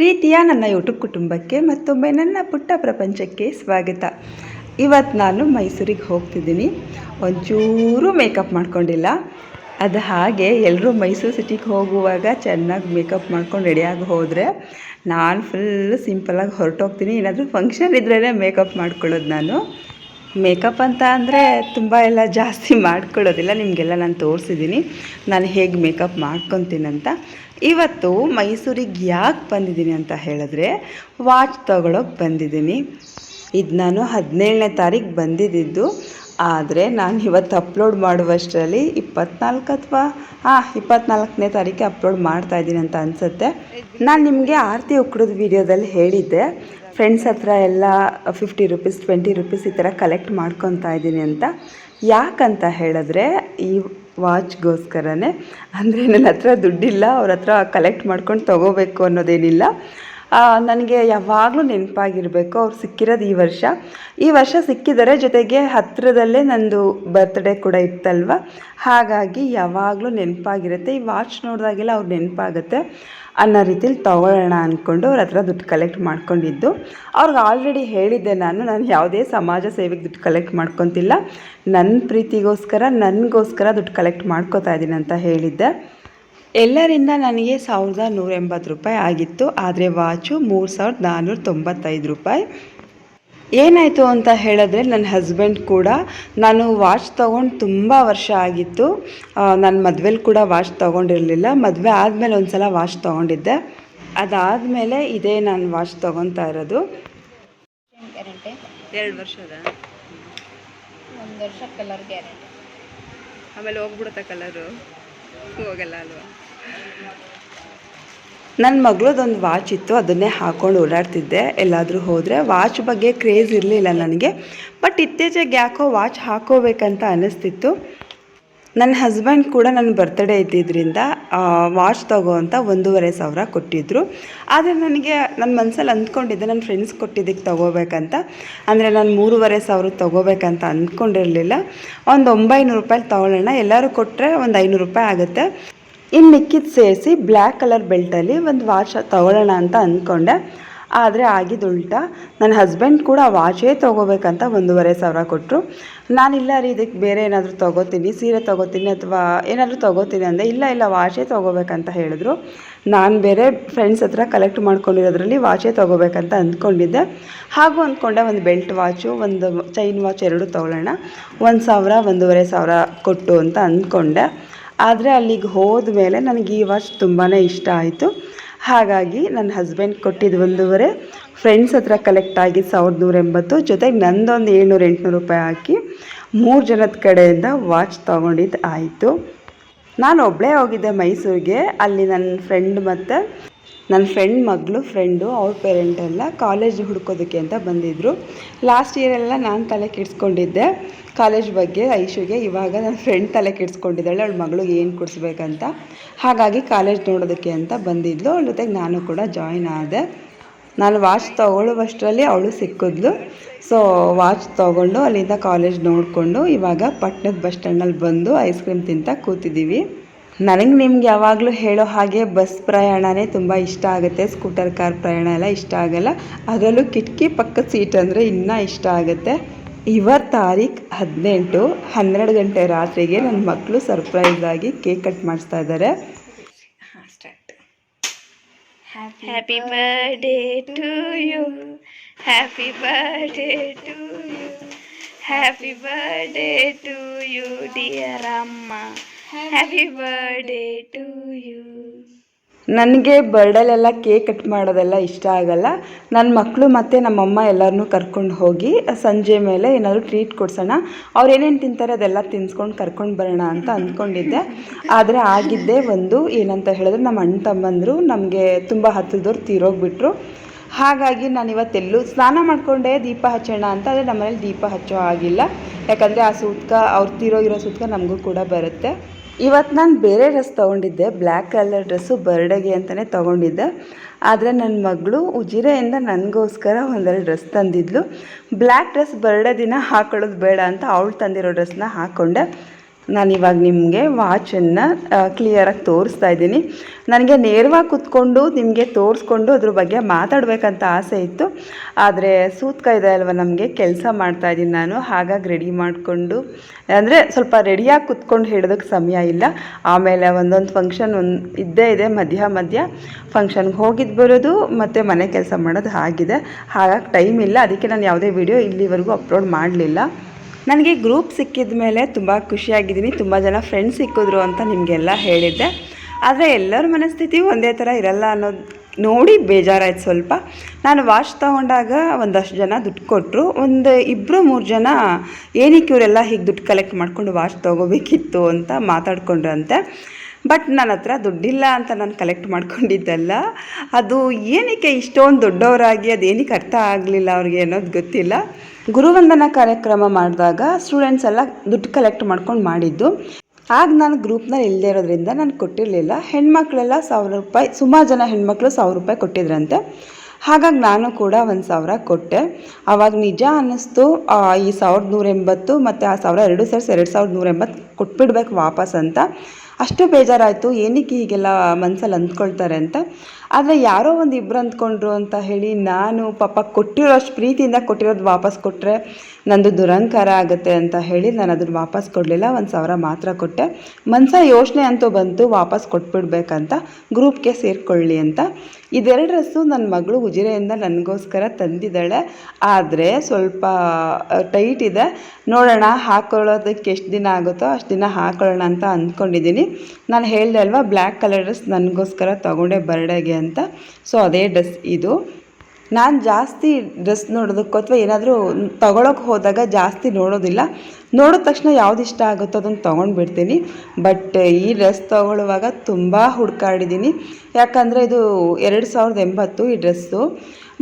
ಪ್ರೀತಿಯ ನನ್ನ ಯೂಟ್ಯೂಬ್ ಕುಟುಂಬಕ್ಕೆ ಮತ್ತೊಮ್ಮೆ ನನ್ನ ಪುಟ್ಟ ಪ್ರಪಂಚಕ್ಕೆ ಸ್ವಾಗತ. ಇವತ್ತು ನಾನು ಮೈಸೂರಿಗೆ ಹೋಗ್ತಿದ್ದೀನಿ. ಒಂಚೂರು ಮೇಕಪ್ ಮಾಡ್ಕೊಂಡಿಲ್ಲ. ಅದು ಹಾಗೆ ಎಲ್ಲರೂ ಮೈಸೂರು ಸಿಟಿಗೆ ಹೋಗುವಾಗ ಚೆನ್ನಾಗಿ ಮೇಕಪ್ ಮಾಡ್ಕೊಂಡು ರೆಡಿಯಾಗಿ ಹೋದರೆ ನಾನು ಫುಲ್ಲು ಸಿಂಪಲಾಗಿ ಹೊರಟೋಗ್ತೀನಿ. ಏನಾದರೂ ಫಂಕ್ಷನ್ ಇದ್ರೇ ಮೇಕಪ್ ಮಾಡ್ಕೊಳ್ಳೋದು ನಾನು. ಮೇಕಪ್ ಅಂತ ಅಂದರೆ ತುಂಬ ಎಲ್ಲ ಜಾಸ್ತಿ ಮಾಡ್ಕೊಳ್ಳೋದಿಲ್ಲ. ನಿಮಗೆಲ್ಲ ನಾನು ತೋರಿಸಿದ್ದೀನಿ ನಾನು ಹೇಗೆ ಮೇಕಪ್ ಮಾಡ್ಕೊತೀನಂತ. ಇವತ್ತು ಮೈಸೂರಿಗೆ ಯಾಕೆ ಬಂದಿದ್ದೀನಿ ಅಂತ ಹೇಳಿದ್ರೆ ವಾಚ್ ತೊಗೊಳಕ್ಕೆ ಬಂದಿದ್ದೀನಿ. ಇದು ನಾನು 17ನೇ ತಾರೀಕು ಬಂದಿದ್ದು. ಆದರೆ ನಾನು ಇವತ್ತು ಅಪ್ಲೋಡ್ ಮಾಡುವಷ್ಟರಲ್ಲಿ 24 ಅಥವಾ 24ನೇ ತಾರೀಕು ಅಪ್ಲೋಡ್ ಮಾಡ್ತಾಯಿದ್ದೀನಿ ಅಂತ ಅನಿಸುತ್ತೆ. ನಾನು ನಿಮಗೆ ಆರತಿ ಉಕ್ಕಳದ ವೀಡಿಯೋದಲ್ಲಿ ಹೇಳಿದ್ದೆ ಫ್ರೆಂಡ್ಸ್ ಹತ್ರ ಎಲ್ಲ 50 ರೂಪೀಸ್ 20 ರೂಪೀಸ್ ಈ ಥರ ಕಲೆಕ್ಟ್ ಮಾಡ್ಕೊತಾ ಇದ್ದೀನಿ ಅಂತ. ಯಾಕಂತ ಹೇಳಿದ್ರೆ ಈ ವಾಚ್ಗೋಸ್ಕರನೇ. ಅಂದರೆ ನನ್ನ ಹತ್ರ ದುಡ್ಡಿಲ್ಲ, ಅವ್ರ ಹತ್ರ ಕಲೆಕ್ಟ್ ಮಾಡ್ಕೊಂಡು ತೊಗೋಬೇಕು ಅನ್ನೋದೇನಿಲ್ಲ. ನನಗೆ ಯಾವಾಗಲೂ ನೆನಪಾಗಿರಬೇಕು ಅವ್ರು ಸಿಕ್ಕಿರೋದು ಈ ವರ್ಷ ಸಿಕ್ಕಿದ್ದಾರೆ. ಜೊತೆಗೆ ಹತ್ತಿರದಲ್ಲೇ ನಂದು ಬರ್ತ್ಡೇ ಕೂಡ ಇತ್ತಲ್ವ, ಹಾಗಾಗಿ ಯಾವಾಗಲೂ ನೆನಪಾಗಿರುತ್ತೆ. ಈ ವಾಚ್ ನೋಡಿದಾಗೆಲ್ಲ ಅವ್ರು ನೆನಪಾಗುತ್ತೆ ಅನ್ನೋ ರೀತಿಲಿ ತೊಗೊಳ್ಳೋಣ ಅಂದ್ಕೊಂಡು ಅವ್ರ ಹತ್ರ ದುಡ್ಡು ಕಲೆಕ್ಟ್ ಮಾಡ್ಕೊಂಡಿದ್ದು. ಅವ್ರಿಗೆ ಆಲ್ರೆಡಿ ಹೇಳಿದ್ದೆ ನಾನು ಯಾವುದೇ ಸಮಾಜ ಸೇವೆಗೆ ದುಡ್ಡು ಕಲೆಕ್ಟ್ ಮಾಡ್ಕೊತಿಲ್ಲ, ನನ್ನ ಪ್ರೀತಿಗೋಸ್ಕರ ನನಗೋಸ್ಕರ ದುಡ್ಡು ಕಲೆಕ್ಟ್ ಮಾಡ್ಕೋತಾ ಇದ್ದೀನಿ ಅಂತ ಹೇಳಿದ್ದೆ. ಎಲ್ಲರಿಂದ ನನಗೆ 1180 ರೂಪಾಯಿ ಆಗಿತ್ತು. ಆದರೆ ವಾಚು 3495 ರೂಪಾಯಿ. ಏನಾಯಿತು ಅಂತ ಹೇಳಿದ್ರೆ ನನ್ನ ಹಸ್ಬೆಂಡ್ ಕೂಡ, ನಾನು ವಾಚ್ ತೊಗೊಂಡು ತುಂಬ ವರ್ಷ ಆಗಿತ್ತು. ನನ್ನ ಮದುವೆಲಿ ಕೂಡ ವಾಚ್ ತೊಗೊಂಡಿರಲಿಲ್ಲ. ಮದುವೆ ಆದಮೇಲೆ ಒಂದು ಸಲ ವಾಚ್ ತೊಗೊಂಡಿದ್ದೆ. ಅದಾದಮೇಲೆ ಇದೇ ನಾನು ವಾಚ್ ತೊಗೊತಾ ಇರೋದು. 2 ವರ್ಷದ 1 ವರ್ಷ ಕಲರ್ ಗ್ಯಾರಂಟಿ. ಆಮೇಲೆ ಹೋಗ್ಬಿಡುತ್ತೆ ಕಲರು, ಹೋಗಲ್ಲ ಅಲ್ವಾ. ನನ್ನ ಮಗಳದೊಂದು ವಾಚ್ ಇತ್ತು, ಅದನ್ನೇ ಹಾಕ್ಕೊಂಡು ಓಡಾಡ್ತಿದ್ದೆ ಎಲ್ಲಾದರೂ ಹೋದರೆ. ವಾಚ್ ಬಗ್ಗೆ ಕ್ರೇಜ್ ಇರಲಿಲ್ಲ ನನಗೆ, ಬಟ್ ಇತ್ತೀಚೆಗೆ ಯಾಕೋ ವಾಚ್ ಹಾಕೋಬೇಕಂತ ಅನ್ನಿಸ್ತಿತ್ತು. ನನ್ನ ಹಸ್ಬೆಂಡ್ ಕೂಡ ನನ್ನ ಬರ್ತ್ಡೇ ಇದ್ದಿದ್ದರಿಂದ ವಾಚ್ ತಗೋ ಅಂತ 1500 ಕೊಟ್ಟಿದ್ದರು. ಆದರೆ ನನಗೆ ನನ್ನ ಮನಸ್ಸಲ್ಲಿ ಅಂದ್ಕೊಂಡಿದ್ದೆ ನನ್ನ ಫ್ರೆಂಡ್ಸ್ ಕೊಟ್ಟಿದ್ದಕ್ಕೆ ತೊಗೋಬೇಕಂತ. ಅಂದರೆ ನಾನು 3500 ತೊಗೋಬೇಕಂತ ಅಂದ್ಕೊಂಡಿರಲಿಲ್ಲ. ಒಂದು 900 ರೂಪಾಯಿ ತೊಗೊಳ್ಳೋಣ, ಎಲ್ಲರೂ ಕೊಟ್ಟರೆ ಒಂದು 500 ರೂಪಾಯಿ ಆಗುತ್ತೆ. ಇನ್ನು ಮಿಕ್ಕಿದ್ದು ಸೇರಿಸಿ ಬ್ಲ್ಯಾಕ್ ಕಲರ್ ಬೆಲ್ಟಲ್ಲಿ ಒಂದು ವಾಚ್ ತೊಗೊಳ್ಳೋಣ ಅಂತ ಅಂದ್ಕೊಂಡೆ. ಆದರೆ ಆಗಿದ್ದು ಉಲ್ಟಾ. ನನ್ನ ಹಸ್ಬೆಂಡ್ ಕೂಡ ವಾಚೇ ತೊಗೋಬೇಕಂತ 1500 ಕೊಟ್ಟರು. ನಾನಿಲ್ಲ ರೀ, ಇದಕ್ಕೆ ಬೇರೆ ಏನಾದರೂ ತೊಗೋತೀನಿ, ಸೀರೆ ತೊಗೋತೀನಿ ಅಥವಾ ಏನಾದರೂ ತೊಗೋತೀನಿ ಅಂದೆ. ಇಲ್ಲ ವಾಚೇ ತೊಗೋಬೇಕಂತ ಹೇಳಿದ್ರು. ನಾನು ಬೇರೆ ಫ್ರೆಂಡ್ಸ್ ಹತ್ರ ಕಲೆಕ್ಟ್ ಮಾಡ್ಕೊಂಡಿರೋದ್ರಲ್ಲಿ ವಾಚೇ ತೊಗೋಬೇಕಂತ ಅಂದ್ಕೊಂಡಿದ್ದೆ. ಹಾಗೂ ಅಂದ್ಕೊಂಡೆ ಒಂದು ಬೆಲ್ಟ್ ವಾಚು ಒಂದು ಚೈನ್ ವಾಚ್ 2 ತೊಗೊಳ್ಳೋಣ, 1000 1500 ಕೊಟ್ಟು ಅಂತ ಅಂದ್ಕೊಂಡೆ. ಆದರೆ ಅಲ್ಲಿಗೆ ಹೋದ ಮೇಲೆ ನನಗೆ ಈ ವಾಚ್ ತುಂಬಾ ಇಷ್ಟ ಆಯಿತು. ಹಾಗಾಗಿ ನನ್ನ ಹಸ್ಬೆಂಡ್ ಕೊಟ್ಟಿದ್ದು 1500, ಫ್ರೆಂಡ್ಸ್ ಹತ್ರ ಕಲೆಕ್ಟ್ ಆಗಿ 1180, ಜೊತೆಗೆ ನಂದೊಂದು 700-800 ರೂಪಾಯಿ ಹಾಕಿ 3 ಜನದ ಕಡೆಯಿಂದ ವಾಚ್ ತೊಗೊಂಡಿದ್ದು ಆಯಿತು. ನಾನು ಒಬ್ಬಳೇ ಹೋಗಿದ್ದೆ ಮೈಸೂರಿಗೆ. ಅಲ್ಲಿ ನನ್ನ ಫ್ರೆಂಡ್ ಮತ್ತು ನನ್ನ ಫ್ರೆಂಡು ಅವ್ರ ಪೇರೆಂಟೆಲ್ಲ ಕಾಲೇಜ್ ಹುಡ್ಕೋದಕ್ಕೆ ಅಂತ ಬಂದಿದ್ದರು. ಲಾಸ್ಟ್ ಇಯರೆಲ್ಲ ನಾನು ತಲೆ ಕೆಡಿಸ್ಕೊಂಡಿದ್ದೆ ಕಾಲೇಜ್ ಬಗ್ಗೆ ಐಶುಗೆ. ಇವಾಗ ನನ್ನ ಫ್ರೆಂಡ್ ತಲೆ ಕೆಡಿಸ್ಕೊಂಡಿದ್ದಾಳೆ ಅವಳ ಮಗಳಿಗೆ ಏನು ಕೊಡಿಸ್ಬೇಕಂತ. ಹಾಗಾಗಿ ಕಾಲೇಜ್ ನೋಡೋದಕ್ಕೆ ಅಂತ ಬಂದಿದ್ಲು. ಅವಳ ಜೊತೆಗೆ ನಾನು ಕೂಡ ಜಾಯಿನ್ ಆದೆ. ನಾನು ವಾಚ್ ತೊಗೊಳ್ಳುವಷ್ಟರಲ್ಲಿ ಅವಳು ಸಿಕ್ಕಿದ್ಲು. ಸೊ ವಾಚ್ ತೊಗೊಂಡು ಅಲ್ಲಿಂದ ಕಾಲೇಜ್ ನೋಡಿಕೊಂಡು ಇವಾಗ ಪಟ್ಟಣದ ಬಸ್ ಸ್ಟ್ಯಾಂಡಲ್ಲಿ ಬಂದು ಐಸ್ ಕ್ರೀಮ್ ತಿಂತ ಕೂತಿದ್ದೀವಿ. ನನಗೆ ನಿಮ್ಗೆ ಯಾವಾಗಲೂ ಹೇಳೋ ಹಾಗೆ ಬಸ್ ಪ್ರಯಾಣವೇ ತುಂಬ ಇಷ್ಟ ಆಗುತ್ತೆ. ಸ್ಕೂಟರ್ ಕಾರ್ ಪ್ರಯಾಣ ಎಲ್ಲ ಇಷ್ಟ ಆಗಲ್ಲ. ಅದರಲ್ಲೂ ಕಿಟಕಿ ಪಕ್ಕದ ಸೀಟ್ ಅಂದರೆ ಇನ್ನೂ ಇಷ್ಟ ಆಗುತ್ತೆ. ಇವತ್ತು ತಾರೀಕು 18, 12 ಗಂಟೆ ರಾತ್ರಿಗೆ ನನ್ನ ಮಕ್ಕಳು ಸರ್ಪ್ರೈಸ್ ಆಗಿ ಕೇಕ್ ಕಟ್ ಮಾಡಿಸ್ತಾ ಇದ್ದಾರೆ. Happy birthday to you, happy birthday to you, happy birthday to you dear ಅಮ್ಮ, ಹ್ಯಾಪಿ ಬರ್ಡೇ ಟು ಯು. ನನಗೆ ಬರ್ಡೇಲೆಲ್ಲ ಕೇಕ್ ಕಟ್ ಮಾಡೋದೆಲ್ಲ ಇಷ್ಟ ಆಗಲ್ಲ. ನನ್ನ ಮಕ್ಕಳು ಮತ್ತು ನಮ್ಮಮ್ಮ ಎಲ್ಲರನ್ನೂ ಕರ್ಕೊಂಡು ಹೋಗಿ ಸಂಜೆ ಮೇಲೆ ಏನಾದರೂ ಟ್ರೀಟ್ ಕೊಡ್ಸೋಣ, ಅವ್ರು ಏನೇನು ತಿಂತಾರೆ ಅದೆಲ್ಲ ತಿನ್ಸ್ಕೊಂಡು ಕರ್ಕೊಂಡು ಬರೋಣ ಅಂತ ಅಂದ್ಕೊಂಡಿದ್ದೆ. ಆದರೆ ಆಗಿದ್ದೇ ಒಂದು ಏನಂತ ಹೇಳಿದ್ರೆ, ನಮ್ಮ ಅಣ್ಣ ತಮ್ಮಂದರು ನಮಗೆ ತುಂಬ ಹತ್ತಿರದವ್ರು ತೀರೋಗಿಬಿಟ್ರು. ಹಾಗಾಗಿ ನಾನು ಇವತ್ತೆಲ್ಲೂ ಸ್ನಾನ ಮಾಡಿಕೊಂಡೇ ದೀಪ ಹಚ್ಚೋಣ ಅಂತ. ಆದರೆ ನಮ್ಮನೇಲಿ ದೀಪ ಹಚ್ಚೋ ಆಗಿಲ್ಲ, ಯಾಕಂದರೆ ಆ ಸೂತ್ಕ ಅವ್ರು ತೀರೋಗಿರೋ ಸೂತ್ಕ ನಮಗೂ ಕೂಡ ಬರುತ್ತೆ. ಇವತ್ತು ನಾನು ಬೇರೆ ಡ್ರೆಸ್ ತೊಗೊಂಡಿದ್ದೆ, ಬ್ಲ್ಯಾಕ್ ಕಲರ್ ಡ್ರೆಸ್ಸು, ಬರ್ಡೇಗೆ ಅಂತಲೇ ತೊಗೊಂಡಿದ್ದೆ. ಆದರೆ ನನ್ನ ಮಗಳು ಉಜಿರೆಯಿಂದ ನನಗೋಸ್ಕರ ಒಂದೆರಡು ಡ್ರೆಸ್ ತಂದಿದ್ಲು. ಬ್ಲ್ಯಾಕ್ ಡ್ರೆಸ್ ಬರ್ಡೇ ದಿನ ಹಾಕೊಳ್ಳೋದು ಬೇಡ ಅಂತ ಅವಳು ತಂದಿರೋ ಡ್ರೆಸ್ನ ಹಾಕ್ಕೊಂಡೆ. ನಾನಿವಾಗ ನಿಮಗೆ ವಾಚನ್ನು ಕ್ಲಿಯರಾಗಿ ತೋರಿಸ್ತಾ ಇದ್ದೀನಿ. ನನಗೆ ನೇರವಾಗಿ ಕೂತ್ಕೊಂಡು ನಿಮಗೆ ತೋರಿಸ್ಕೊಂಡು ಅದ್ರ ಬಗ್ಗೆ ಮಾತಾಡಬೇಕಂತ ಆಸೆ ಇತ್ತು. ಆದರೆ ಸೂತ್ಕ ಇದೆ ಅಲ್ವ, ನಮಗೆ ಕೆಲಸ ಮಾಡ್ತಾಯಿದ್ದೀನಿ ನಾನು. ಹಾಗಾಗಿ ರೆಡಿ ಮಾಡಿಕೊಂಡು ಅಂದರೆ ಸ್ವಲ್ಪ ರೆಡಿಯಾಗಿ ಕೂತ್ಕೊಂಡು ಹೇಳೋದಕ್ಕೆ ಸಮಯ ಇಲ್ಲ. ಆಮೇಲೆ ಒಂದೊಂದು ಫಂಕ್ಷನ್ ಇದ್ದೇ ಇದೆ, ಮಧ್ಯ ಫಂಕ್ಷನ್ಗೆ ಹೋಗಿದ್ದು ಬರೋದು ಮತ್ತು ಮನೆ ಕೆಲಸ ಮಾಡೋದು ಆಗಿದೆ. ಹಾಗಾಗಿ ಟೈಮ್ ಇಲ್ಲ. ಅದಕ್ಕೆ ನಾನು ಯಾವುದೇ ವಿಡಿಯೋ ಇಲ್ಲಿವರೆಗೂ ಅಪ್ಲೋಡ್ ಮಾಡಲಿಲ್ಲ. ನನಗೆ ಗ್ರೂಪ್ ಸಿಕ್ಕಿದ ಮೇಲೆ ತುಂಬ ಖುಷಿಯಾಗಿದ್ದೀನಿ. ತುಂಬ ಜನ ಫ್ರೆಂಡ್ಸ್ ಸಿಕ್ಕಿದ್ರು ಅಂತ ನಿಮಗೆಲ್ಲ ಹೇಳಿದ್ದೆ. ಆದರೆ ಎಲ್ಲರ ಮನಸ್ಥಿತಿ ಒಂದೇ ಥರ ಇರಲ್ಲ ಅನ್ನೋದು ನೋಡಿ ಬೇಜಾರಾಯ್ತು ಸ್ವಲ್ಪ. ನಾನು ವಾಚ್ ತೊಗೊಂಡಾಗ ಒಂದಷ್ಟು ಜನ ದುಡ್ಡು ಕೊಟ್ಟರು. ಒಂದು 2-3 ಜನ ಏನಕ್ಕೆ ಇವರೆಲ್ಲ ಹೀಗೆ ದುಡ್ಡು ಕಲೆಕ್ಟ್ ಮಾಡ್ಕೊಂಡು ವಾಚ್ ತೊಗೋಬೇಕಿತ್ತು ಅಂತ ಮಾತಾಡ್ಕೊಂಡ್ರಂತೆ. ಬಟ್ ನನ್ನ ಹತ್ರ ದುಡ್ಡಿಲ್ಲ ಅಂತ ನಾನು ಕಲೆಕ್ಟ್ ಮಾಡ್ಕೊಂಡಿದ್ದಲ್ಲ. ಅದು ಏನಕ್ಕೆ ಇಷ್ಟೊಂದು ದೊಡ್ಡವರಾಗಿ ಅದೇನಕ್ಕೆ ಅರ್ಥ ಆಗಲಿಲ್ಲ ಅವ್ರಿಗೆ ಅನ್ನೋದು ಗೊತ್ತಿಲ್ಲ. ಗುರುವಂದನಾ ಕಾರ್ಯಕ್ರಮ ಮಾಡಿದಾಗ ಸ್ಟೂಡೆಂಟ್ಸ್ ಎಲ್ಲ ದುಡ್ಡು ಕಲೆಕ್ಟ್ ಮಾಡ್ಕೊಂಡು ಮಾಡಿದ್ದು. ಆಗ ನಾನು ಗ್ರೂಪ್ನಲ್ಲಿ ಇಲ್ಲದೆ ಇರೋದ್ರಿಂದ ನಾನು ಕೊಟ್ಟಿರಲಿಲ್ಲ. ಹೆಣ್ಮಕ್ಳೆಲ್ಲ 1000 ರೂಪಾಯಿ, ಸುಮಾರು ಜನ ಹೆಣ್ಮಕ್ಳು 1000 ರೂಪಾಯಿ ಕೊಟ್ಟಿದ್ರಂತೆ. ಹಾಗಾಗಿ ನಾನು ಕೂಡ 1000 ಕೊಟ್ಟೆ. ಆವಾಗ ನಿಜ ಅನ್ನಿಸ್ತು, ಈ 1180 ಮತ್ತು ಆ 1000 2 ಸೇರಿಸಿ 2180 ಕೊಟ್ಬಿಡ್ಬೇಕು ವಾಪಸ್ ಅಂತ. ಅಷ್ಟು ಬೇಜಾರಾಯಿತು, ಏನಕ್ಕೆ ಹೀಗೆಲ್ಲ ಮನಸ್ಸಲ್ಲಿ ಅಂದ್ಕೊಳ್ತಾರೆ ಅಂತ. ಆದರೆ ಯಾರೋ ಒಂದು ಇಬ್ಬರು ಅಂದ್ಕೊಂಡ್ರು ಅಂತ ಹೇಳಿ ನಾನು ಪಾಪ ಕೊಟ್ಟಿರೋಷ್ಟು ಪ್ರೀತಿಯಿಂದ ಕೊಟ್ಟಿರೋದು ವಾಪಸ್ ಕೊಟ್ಟರೆ ನಂದು ದುರಂಕಾರ ಆಗುತ್ತೆ ಅಂತ ಹೇಳಿ ನಾನು ಅದನ್ನು ವಾಪಸ್ ಕೊಡಲಿಲ್ಲ. 1000 ಮಾತ್ರ ಕೊಟ್ಟೆ. ಮನಸ್ಸ ಯೋಚನೆ ಅಂತೂ ಬಂತು ವಾಪಸ್ ಕೊಟ್ಬಿಡ್ಬೇಕಂತ, ಗ್ರೂಪ್ಗೆ ಸೇರಿಕೊಳ್ಳಿ ಅಂತ. ಇದೆರಡು ಡ್ರೆಸ್ಸು ನನ್ನ ಮಗಳು ಉಜಿರೆಯಿಂದ ನನಗೋಸ್ಕರ ತಂದಿದ್ದಾಳೆ. ಆದರೆ ಸ್ವಲ್ಪ ಟೈಟ್ ಇದೆ, ನೋಡೋಣ ಹಾಕೊಳ್ಳೋದಕ್ಕೆ ಎಷ್ಟು ದಿನ ಆಗುತ್ತೋ ಅಷ್ಟು ದಿನ ಹಾಕೊಳ್ಳೋಣ ಅಂತ ಅಂದ್ಕೊಂಡಿದ್ದೀನಿ. ನಾನು ಹೇಳಿದೆ ಅಲ್ವಾ, ಬ್ಲ್ಯಾಕ್ ಕಲರ್ ಡ್ರೆಸ್ ನನಗೋಸ್ಕರ ತೊಗೊಂಡೆ ಬರ್ಡೇಗೆ ಅಂತ. ಸೊ ಅದೇ ಡ್ರೆಸ್ ಇದು. ನಾನು ಜಾಸ್ತಿ ಡ್ರೆಸ್ ನೋಡೋದಕ್ಕೋ ಅಥವಾ ಏನಾದರೂ ತೊಗೊಳಕ್ಕೆ ಹೋದಾಗ ಜಾಸ್ತಿ ನೋಡೋದಿಲ್ಲ. ನೋಡಿದ ತಕ್ಷಣ ಯಾವ್ದು ಇಷ್ಟ ಆಗುತ್ತೋ ಅದನ್ನು ತೊಗೊಂಡ್ಬಿಡ್ತೀನಿ. ಬಟ್ ಈ ಡ್ರೆಸ್ ತೊಗೊಳ್ಳುವಾಗ ತುಂಬ ಹುಡುಕಾಡಿದ್ದೀನಿ. ಯಾಕಂದರೆ ಇದು 2080 ಈ ಡ್ರೆಸ್ಸು.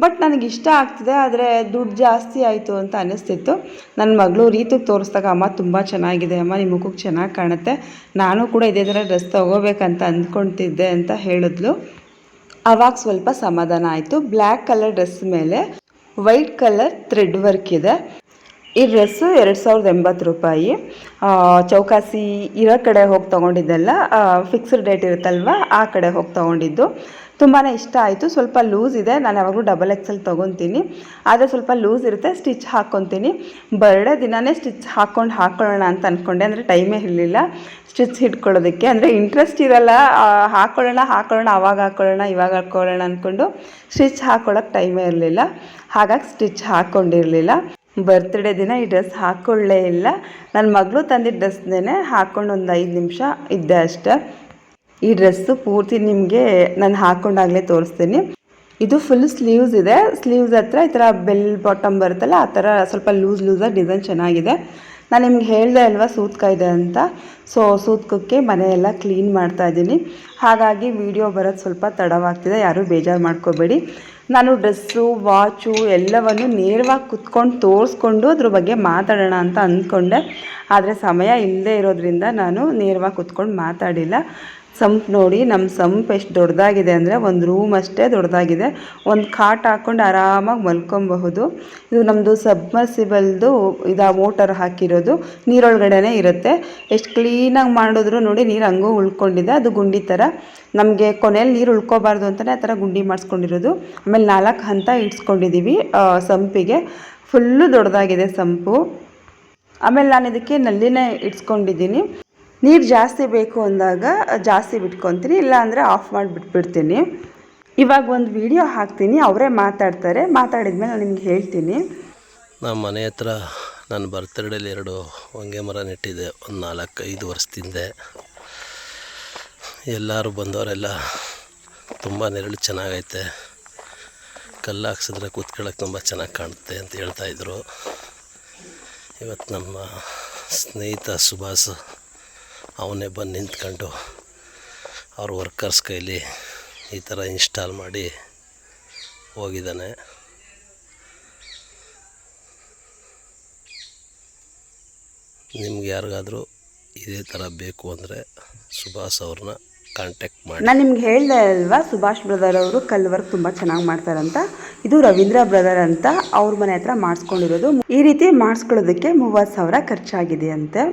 ಬಟ್ ನನಗಿಷ್ಟ ಆಗ್ತಿದೆ, ಆದರೆ ದುಡ್ಡು ಜಾಸ್ತಿ ಆಯಿತು ಅಂತ ಅನ್ನಿಸ್ತಿತ್ತು. ನನ್ನ ಮಗಳು ರೀತಿಗೆ ತೋರಿಸ್ದಾಗ, ಅಮ್ಮ ತುಂಬ ಚೆನ್ನಾಗಿದೆ ಅಮ್ಮ, ನಿಮ್ಮ ಮುಖಕ್ಕೆ ಚೆನ್ನಾಗಿ ಕಾಣುತ್ತೆ, ನಾನು ಕೂಡ ಇದೇ ಥರ ಡ್ರೆಸ್ ತೊಗೋಬೇಕಂತ ಅಂದ್ಕೊಳ್ತಿದ್ದೆ ಅಂತ ಹೇಳಿದ್ಲು. ಆವಾಗ ಸ್ವಲ್ಪ ಸಮಾಧಾನ ಆಯಿತು. ಬ್ಲ್ಯಾಕ್ ಕಲರ್ ಡ್ರೆಸ್ ಮೇಲೆ ವೈಟ್ ಕಲರ್ ಥ್ರೆಡ್ ವರ್ಕ್ ಇದೆ. ಈ ಡ್ರೆಸ್ಸು 2080 ರೂಪಾಯಿ. ಚೌಕಾಸಿ ಇರೋ ಕಡೆ ಹೋಗಿ ತೊಗೊಂಡಿದ್ದೆಲ್ಲ, ಫಿಕ್ಸ್ಡ್ ರೇಟ್ ಇರುತ್ತಲ್ವ ಆ ಕಡೆ ಹೋಗಿ ತೊಗೊಂಡಿದ್ದು. ತುಂಬಾ ಇಷ್ಟ ಆಯಿತು. ಸ್ವಲ್ಪ ಲೂಸ್ ಇದೆ, ನಾನು ಯಾವಾಗಲೂ XXL ತೊಗೊತೀನಿ, ಆದರೆ ಸ್ವಲ್ಪ ಲೂಸ್ ಇರುತ್ತೆ, ಸ್ಟಿಚ್ ಹಾಕ್ಕೊತೀನಿ. ಬರ್ಡೇ ದಿನವೇ ಸ್ಟಿಚ್ ಹಾಕ್ಕೊಳ್ಳೋಣ ಅಂತ ಅಂದ್ಕೊಂಡೆ. ಅಂದರೆ ಟೈಮೇ ಇರಲಿಲ್ಲ ಸ್ಟಿಚ್ ಹಿಡ್ಕೊಳ್ಳೋದಕ್ಕೆ. ಅಂದರೆ ಇಂಟ್ರೆಸ್ಟ್ ಇರಲ್ಲ, ಹಾಕ್ಕೊಳ್ಳೋಣ ಆವಾಗ ಹಾಕ್ಕೊಳ್ಳೋಣ ಇವಾಗ ಹಾಕ್ಕೊಳ್ಳೋಣ ಅಂದ್ಕೊಂಡು ಸ್ಟಿಚ್ ಹಾಕ್ಕೊಳ್ಳೋಕ್ಕೆ ಟೈಮೇ ಇರಲಿಲ್ಲ. ಹಾಗಾಗಿ ಸ್ಟಿಚ್ ಹಾಕ್ಕೊಂಡಿರಲಿಲ್ಲ. ಬರ್ತ್ಡೇ ದಿನ ಈ ಡ್ರೆಸ್ ಹಾಕ್ಕೊಳ್ಳೇ ಇಲ್ಲ. ನನ್ನ ಮಗಳು ತಂದಿದ್ದ ಡ್ರೆಸ್ನೇ ಹಾಕ್ಕೊಂಡು ಒಂದು 5 ನಿಮಿಷ ಇದ್ದೆ ಅಷ್ಟೆ. ಈ ಡ್ರೆಸ್ಸು ಪೂರ್ತಿ ನಿಮಗೆ ನಾನು ಹಾಕ್ಕೊಂಡಾಗಲೇ ತೋರಿಸ್ತೀನಿ. ಇದು ಫುಲ್ ಸ್ಲೀವ್ಸ್ ಇದೆ. ಸ್ಲೀವ್ಸ್ ಹತ್ರ ಈ ಥರ ಬೆಲ್ ಬಾಟಮ್ ಬರುತ್ತಲ್ಲ, ಆ ಥರ ಸ್ವಲ್ಪ ಲೂಸಾಗಿ ಡಿಸೈನ್ ಚೆನ್ನಾಗಿದೆ. ನಾನು ನಿಮ್ಗೆ ಹೇಳಿದೆ ಅಲ್ವಾ ಸೂತ್ಕ ಇದೆ ಅಂತ. ಸೊ ಸೂತ್ಕಕ್ಕೆ ಮನೆಯೆಲ್ಲ ಕ್ಲೀನ್ ಮಾಡ್ತಾಯಿದ್ದೀನಿ. ಹಾಗಾಗಿ ವಿಡಿಯೋ ಬರೋದು ಸ್ವಲ್ಪ ತಡವಾಗ್ತಿದೆ, ಯಾರೂ ಬೇಜಾರು ಮಾಡ್ಕೋಬೇಡಿ. ನಾನು ಡ್ರೆಸ್ಸು ವಾಚು ಎಲ್ಲವನ್ನು ನೇರವಾಗಿ ಕುತ್ಕೊಂಡು ತೋರಿಸ್ಕೊಂಡು ಅದ್ರ ಬಗ್ಗೆ ಮಾತಾಡೋಣ ಅಂತ ಅಂದ್ಕೊಂಡೆ. ಆದರೆ ಸಮಯ ಇಲ್ಲದೇ ಇರೋದ್ರಿಂದ ನಾನು ನೇರವಾಗಿ ಕುತ್ಕೊಂಡು ಮಾತಾಡಿಲ್ಲ. ಸಂಪ್ ನೋಡಿ, ನಮ್ಮ ಸಂಪ್ ಎಷ್ಟು ದೊಡ್ಡದಾಗಿದೆ ಅಂದರೆ ಒಂದು ರೂಮ್ ಅಷ್ಟೇ ದೊಡ್ಡದಾಗಿದೆ. ಒಂದು ಕಾಟ್ ಹಾಕ್ಕೊಂಡು ಆರಾಮಾಗಿ ಮಲ್ಕೊಬಹುದು. ಇದು ನಮ್ಮದು ಸಬ್ಮರ್ಸಿಬಲ್ದು ಮೋಟರ್ ಹಾಕಿರೋದು, ನೀರೊಳಗಡೆನೇ ಇರುತ್ತೆ. ಎಷ್ಟು ಕ್ಲೀನಾಗಿ ಮಾಡಿದ್ರು ನೋಡಿ, ನೀರು ಹಂಗೂ ಉಳ್ಕೊಂಡಿದೆ. ಅದು ಗುಂಡಿ ಥರ, ನಮಗೆ ಕೊನೆಯಲ್ಲಿ ನೀರು ಉಳ್ಕೋಬಾರ್ದು ಅಂತಲೇ ಆ ಥರ ಗುಂಡಿ ಮಾಡಿಸ್ಕೊಂಡಿರೋದು. ಆಮೇಲೆ 4 ಹಂತ ಇಡ್ಸ್ಕೊಂಡಿದ್ದೀವಿ ಸಂಪಿಗೆ. ಫುಲ್ಲು ದೊಡ್ಡದಾಗಿದೆ ಸಂಪು. ಆಮೇಲೆ ನಾನು ಇದಕ್ಕೆ ನಲ್ಲಿನೇ ಇಡ್ಸ್ಕೊಂಡಿದ್ದೀನಿ. ನೀರು ಜಾಸ್ತಿ ಬೇಕು ಅಂದಾಗ ಜಾಸ್ತಿ ಬಿಟ್ಕೊತೀನಿ, ಇಲ್ಲಾಂದರೆ ಆಫ್ ಮಾಡಿ ಬಿಟ್ಬಿಡ್ತೀನಿ. ಇವಾಗ ಒಂದು ವಿಡಿಯೋ ಹಾಕ್ತೀನಿ, ಅವರೇ ಮಾತಾಡ್ತಾರೆ. ಮಾತಾಡಿದ್ಮೇಲೆ ನಾನು ನಿಮ್ಗೆ ಹೇಳ್ತೀನಿ. ನಮ್ಮ ಮನೆ ಹತ್ರ ನಾನು ಬರ್ತ್ಡೇಲಿ 2 ಹೊಂಗೆ ಮರ ನೆಟ್ಟಿದ್ದೆ, ಒಂದು 4-5 ವರ್ಷದಿಂದ. ಎಲ್ಲರೂ ಬಂದವರೆಲ್ಲ ತುಂಬ ನೆರಳು ಚೆನ್ನಾಗೈತೆ, ಕಲ್ಲು ಹಾಕ್ಸಿದ್ರೆ ಕೂತ್ಕೊಳ್ಳೋಕೆ ತುಂಬ ಚೆನ್ನಾಗಿ ಕಾಣುತ್ತೆ ಅಂತ ಹೇಳ್ತಾಯಿದ್ರು. ಇವತ್ತು ನಮ್ಮ ಸ್ನೇಹಿತ ಸುಭಾಷ್ ಅವನೇ ಬಂದು ನಿಂತ್ಕೊಂಡು ಅವ್ರ ವರ್ಕರ್ಸ್ ಕೈಲಿ ಈ ಥರ ಇನ್ಸ್ಟಾಲ್ ಮಾಡಿ ಹೋಗಿದ್ದಾನೆ. ನಿಮ್ಗೆ ಯಾರಿಗಾದರೂ ಇದೇ ಥರ ಬೇಕು ಅಂದರೆ ಸುಭಾಷ್ ಅವ್ರನ್ನ ಕಾಂಟ್ಯಾಕ್ಟ್ ಮಾಡಿ. ನಾನು ನಿಮ್ಗೆ ಹೇಳಿದೆ ಅಲ್ವಾ, ಸುಭಾಷ್ ಬ್ರದರ್ ಅವರು ಕಲ್ಲು ವರ್ಕ್ ತುಂಬ ಚೆನ್ನಾಗಿ ಮಾಡ್ತಾರಂತ. ಇದು ರವೀಂದ್ರ ಬ್ರದರ್ ಅಂತ, ಅವ್ರ ಮನೆ ಹತ್ರ ಮಾಡಿಸ್ಕೊಂಡಿರೋದು. ಈ ರೀತಿ ಮಾಡಿಸ್ಕೊಳ್ಳೋದಕ್ಕೆ 30,000 ಖರ್ಚಾಗಿದೆ ಅಂತೆ.